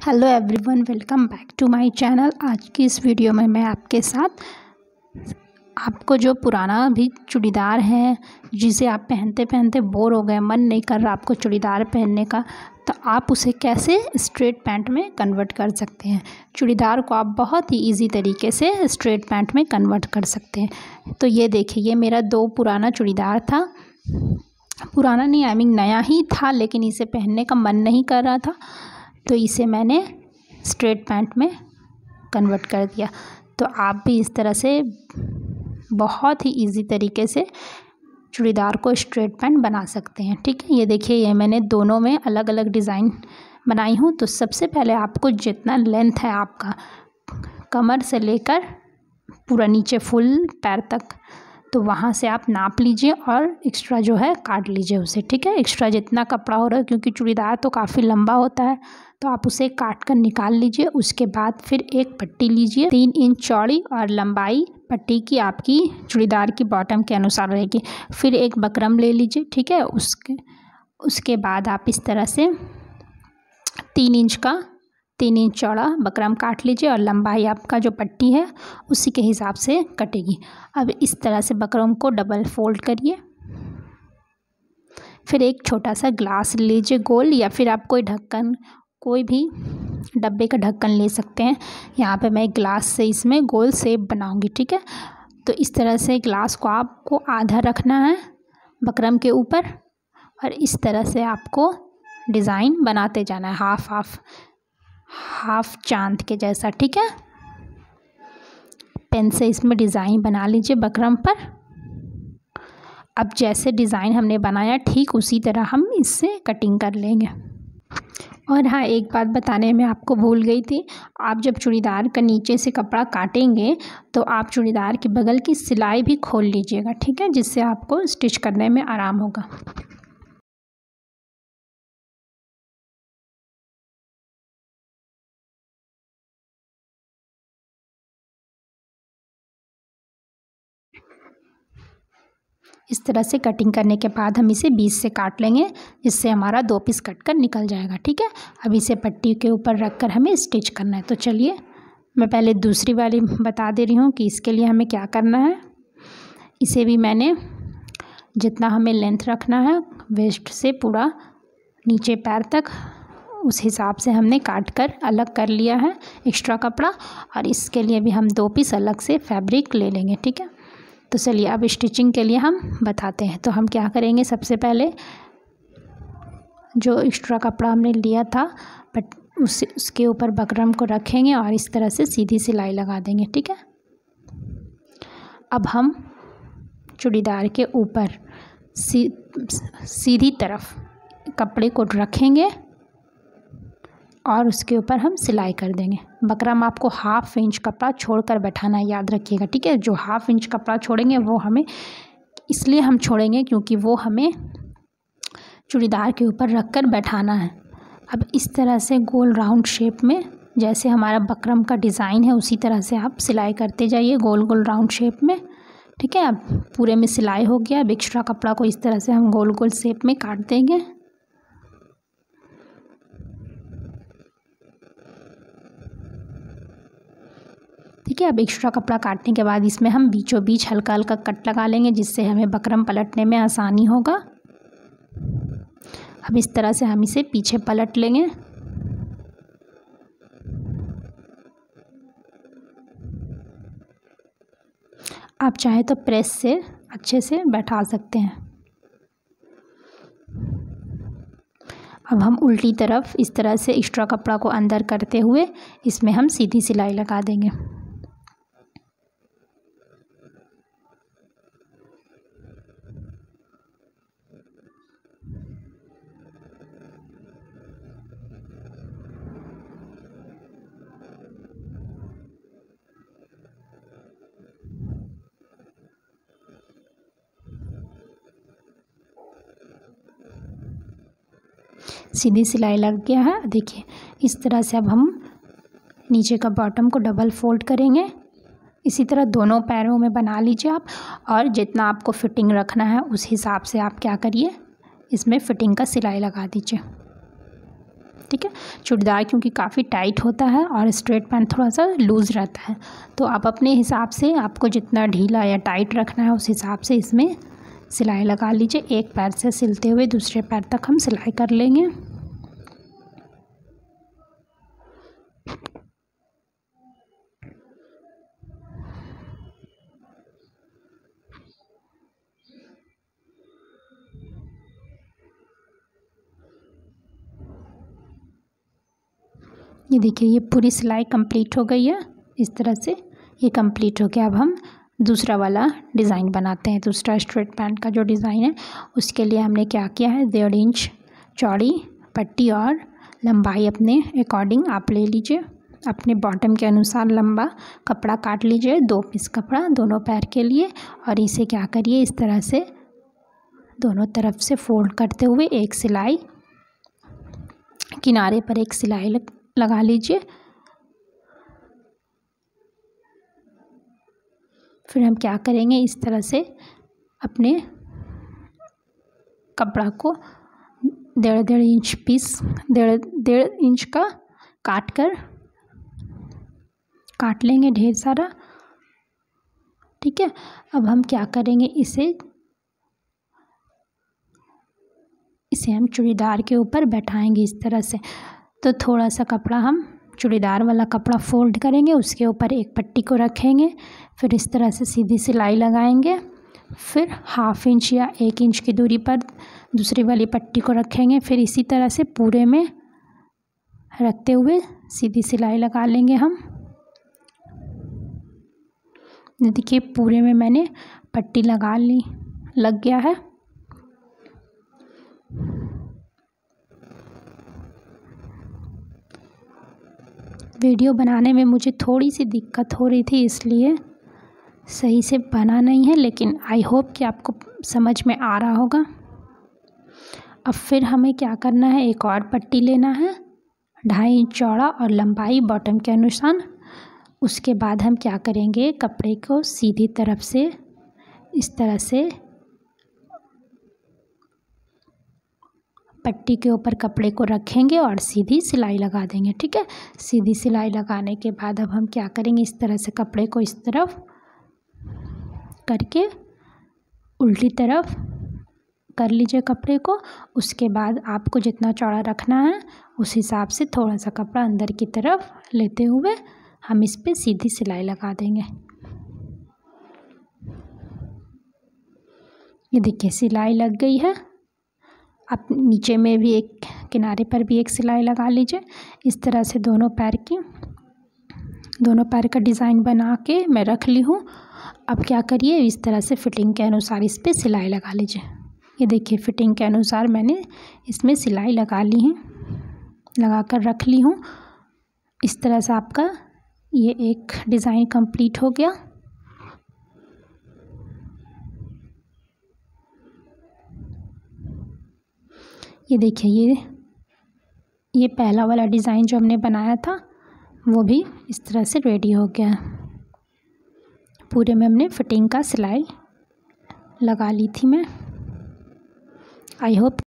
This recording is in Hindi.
Hello everyone, welcome back to my channel. आज की इस वीडियो में मैं आपके साथ आपको जो पुराना भी चूड़ीदार है जिसे आप पहनते पहनते बोर हो गए, मन नहीं कर रहा आपको चूड़ीदार पहनने का, तो आप उसे कैसे स्ट्रेट पैंट में कन्वर्ट कर सकते हैं। चूड़ीदार को आप बहुत ही इजी तरीके से स्ट्रेट पैंट में कन्वर्ट कर सकते हैं। तो ये देखिए, ये मेरा 2 पुराना चूड़ीदार था। पुराना नहीं, आई मीन नया ही था, लेकिन इसे पहनने का मन नहीं कर रहा था, तो इसे मैंने स्ट्रेट पैंट में कन्वर्ट कर दिया। तो आप भी इस तरह से बहुत ही इजी तरीके से चूड़ीदार को स्ट्रेट पैंट बना सकते हैं। ठीक है, ये देखिए, ये मैंने दोनों में अलग अलग डिज़ाइन बनाई हूँ। तो सबसे पहले आपको जितना लेंथ है आपका कमर से लेकर पूरा नीचे फुल पैर तक, तो वहाँ से आप नाप लीजिए और एक्स्ट्रा जो है काट लीजिए उसे। ठीक है, एक्स्ट्रा जितना कपड़ा हो रहा है, क्योंकि चूड़ीदार तो काफ़ी लंबा होता है, तो आप उसे काट कर निकाल लीजिए। उसके बाद फिर एक पट्टी लीजिए 3 इंच चौड़ी, और लंबाई पट्टी की आपकी चूड़ीदार की बॉटम के अनुसार रहेगी। फिर एक बकरम ले लीजिए। ठीक है, उसके बाद आप इस तरह से 3 इंच चौड़ा बकरम काट लीजिए, और लंबाई आपका जो पट्टी है उसी के हिसाब से कटेगी। अब इस तरह से बकरम को डबल फोल्ड करिए। फिर एक छोटा सा ग्लास लीजिए गोल, या फिर आप कोई भी डब्बे का ढक्कन ले सकते हैं। यहाँ पे मैं ग्लास से इसमें गोल शेप बनाऊंगी। ठीक है, तो इस तरह से ग्लास को आपको आधा रखना है बकरम के ऊपर, और इस तरह से आपको डिज़ाइन बनाते जाना है, हाफ चांद के जैसा। ठीक है, पेन से इसमें डिज़ाइन बना लीजिए बकरम पर। अब जैसे डिज़ाइन हमने बनाया ठीक उसी तरह हम इससे कटिंग कर लेंगे। और हाँ, एक बात बताने में आपको भूल गई थी, आप जब चूड़ीदार का नीचे से कपड़ा काटेंगे तो आप चूड़ीदार की बगल की सिलाई भी खोल लीजिएगा। ठीक है, जिससे आपको स्टिच करने में आराम होगा। इस तरह से कटिंग करने के बाद हम इसे 20 से काट लेंगे, जिससे हमारा 2 पीस कट कर निकल जाएगा। ठीक है, अब इसे पट्टी के ऊपर रख कर हमें स्टिच करना है। तो चलिए, मैं पहले दूसरी वाली बता दे रही हूँ कि इसके लिए हमें क्या करना है। इसे भी मैंने जितना हमें लेंथ रखना है वेस्ट से पूरा नीचे पैर तक, उस हिसाब से हमने काट कर अलग कर लिया है एक्स्ट्रा कपड़ा, और इसके लिए भी हम 2 पीस अलग से फैब्रिक ले लेंगे। ठीक है, तो चलिए अब स्टिचिंग के लिए हम बताते हैं। तो हम क्या करेंगे, सबसे पहले जो एक्स्ट्रा कपड़ा हमने लिया था बट उसके ऊपर बकरम को रखेंगे और इस तरह से सीधी सिलाई लगा देंगे। ठीक है, अब हम चूड़ीदार के ऊपर सीधी तरफ कपड़े को रखेंगे और उसके ऊपर हम सिलाई कर देंगे। बकरम आपको 1/2 इंच कपड़ा छोड़कर बैठाना है, याद रखिएगा। ठीक है, जो 1/2 इंच कपड़ा छोड़ेंगे वो हमें इसलिए हम छोड़ेंगे क्योंकि वो हमें चूड़ीदार के ऊपर रख कर बैठाना है। अब इस तरह से गोल राउंड शेप में, जैसे हमारा बकरम का डिज़ाइन है उसी तरह से आप सिलाई करते जाइए गोल गोल राउंड शेप में। ठीक है, अब पूरे में सिलाई हो गया। अब एक्स्ट्रा कपड़ा को इस तरह से हम गोल गोल शेप में काट देंगे। ठीक है, अब एक्स्ट्रा कपड़ा काटने के बाद इसमें हम बीचों बीच हल्का हल्का कट लगा लेंगे, जिससे हमें बकरम पलटने में आसानी होगा। अब इस तरह से हम इसे पीछे पलट लेंगे। आप चाहे तो प्रेस से अच्छे से बैठा सकते हैं। अब हम उल्टी तरफ इस तरह से एक्स्ट्रा कपड़ा को अंदर करते हुए इसमें हम सीधी सिलाई लगा देंगे। सीधी सिलाई लग गया है। देखिए, इस तरह से अब हम नीचे का बॉटम को डबल फोल्ड करेंगे। इसी तरह दोनों पैरों में बना लीजिए आप, और जितना आपको फिटिंग रखना है उस हिसाब से आप क्या करिए, इसमें फिटिंग का सिलाई लगा दीजिए। ठीक है। चूड़ीदार क्योंकि काफ़ी टाइट होता है और स्ट्रेट पैंट थोड़ा सा लूज़ रहता है, तो आप अपने हिसाब से आपको जितना ढीला या टाइट रखना है उस हिसाब से इसमें सिलाई लगा लीजिए। एक पैर से सिलते हुए दूसरे पैर तक हम सिलाई कर लेंगे। ये देखिए ये पूरी सिलाई कंप्लीट हो गई है। इस तरह से ये कंप्लीट हो गया। अब हम दूसरा वाला डिज़ाइन बनाते हैं। दूसरा स्ट्रेट पैंट का जो डिज़ाइन है उसके लिए हमने क्या किया है, 1.5 इंच चौड़ी पट्टी और लंबाई अपने अकॉर्डिंग आप ले लीजिए। अपने बॉटम के अनुसार लंबा कपड़ा काट लीजिए, 2 पीस कपड़ा दोनों पैर के लिए। और इसे क्या करिए, इस तरह से दोनों तरफ से फोल्ड करते हुए एक सिलाई किनारे पर एक सिलाई लगा लीजिए। फिर हम क्या करेंगे, इस तरह से अपने कपड़ा को 1.5 इंच पीस 1.5 इंच का काट लेंगे ढेर सारा। ठीक है। अब हम क्या करेंगे, इसे हम चूड़ीदार के ऊपर बैठाएंगे इस तरह से। तो थोड़ा सा कपड़ा हम चूड़ीदार वाला कपड़ा फोल्ड करेंगे, उसके ऊपर एक पट्टी को रखेंगे, फिर इस तरह से सीधी सिलाई लगाएंगे। फिर 1/2 इंच या 1 इंच की दूरी पर दूसरी वाली पट्टी को रखेंगे। फिर इसी तरह से पूरे में रखते हुए सीधी सिलाई लगा लेंगे हम। देखिए पूरे में मैंने पट्टी लग गया है। वीडियो बनाने में मुझे थोड़ी सी दिक्कत हो रही थी, इसलिए सही से बना नहीं है, लेकिन आई होप कि आपको समझ में आ रहा होगा। अब फिर हमें क्या करना है, एक और पट्टी लेना है 2.5 इंच चौड़ा और लंबाई बॉटम के अनुसार। उसके बाद हम क्या करेंगे, कपड़े को सीधी तरफ से इस तरह से पट्टी के ऊपर कपड़े को रखेंगे और सीधी सिलाई लगा देंगे। ठीक है। सीधी सिलाई लगाने के बाद अब हम क्या करेंगे, इस तरह से कपड़े को इस तरफ करके उल्टी तरफ कर लीजिए कपड़े को। उसके बाद आपको जितना चौड़ा रखना है उस हिसाब से थोड़ा सा कपड़ा अंदर की तरफ लेते हुए हम इस पे सीधी सिलाई लगा देंगे। ये देखिए सिलाई लग गई है। आप नीचे में भी एक किनारे पर भी एक सिलाई लगा लीजिए। इस तरह से दोनों पैर का डिज़ाइन बना के मैं रख ली हूँ। अब क्या करिए, इस तरह से फिटिंग के अनुसार इस पे सिलाई लगा लीजिए। ये देखिए फिटिंग के अनुसार मैंने इसमें सिलाई लगा कर रख ली हूँ। इस तरह से आपका ये एक डिज़ाइन कंप्लीट हो गया। ये देखिए ये पहला वाला डिज़ाइन जो हमने बनाया था वो भी इस तरह से रेडी हो गया। पूरे में हमने फिटिंग का सिलाई लगा ली थी मैं। I hope